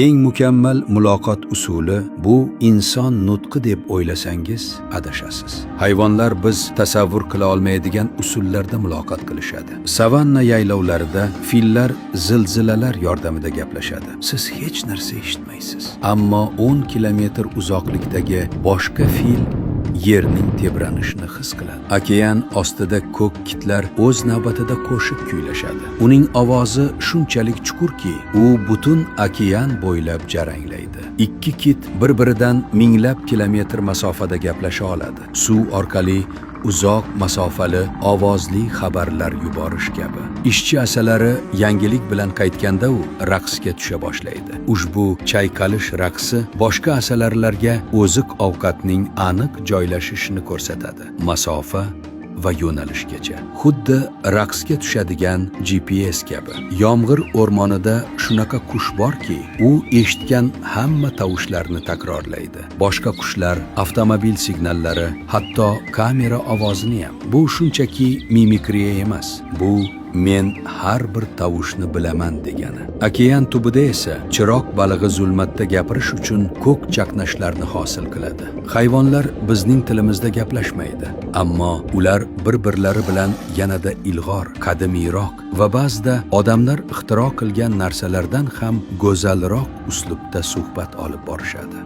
Eng mukammal muloqot usuli bu inson nutqi deb o'ylasangiz adashasiz. Hayvonlar biz tasavvur qila olmaydigan usullarda muloqot qilishadi. Savanna yaylovlarida fillar zilzilalar yordamida gaplashadi. Siz hech narsa eshitmaysiz. Ammo 10 kilometr uzoqlikdagi boshqa fil yerning tebranishini his qiladi. Okean ostida ko'k kitlar o'z navbatida qo'shiq kuylashadi. Uning ovozi shunchalik chuqurki, u butun okean bo'ylab jaranglaydi. Ikki kit bir-biridan minglab kilometr masofada gaplasha oladi. Suv orqali uzoq masofali ovozli xabarlar yuborish kabi. Ishchi asalari yangilik bilan qaytganda u raqsga tusha boshlaydi. Ushbu chayqalish raqsi boshqa asalarlarga oziq ovqatning aniq joylashishini ko'rsatadi. Masofa va yo'nalishgacha. Xuddi raqsga tushadigan GPS kabi. Yomg'ir o'rmonida shunaqa qush borki, u eshitgan hamma tovushlarni takrorlaydi. Boshqa qushlar, avtomobil signallari, hatto kamera ovozini ham. Bu shunchaki mimikriya emas. Bu men har bir tovushni bilaman degani. Okean tubida esa chiroq balig'i zulmatda gapirish uchun ko'k chaqnashlarni hosil qiladi. Hayvonlar bizning tilimizda gaplashmaydi, ammo ular bir-birlari bilan yanada ilg'or, qadimiyroq va ba'zida odamlar ixtiro qilgan narsalardan ham go'zalroq uslubda suhbat olib borishadi.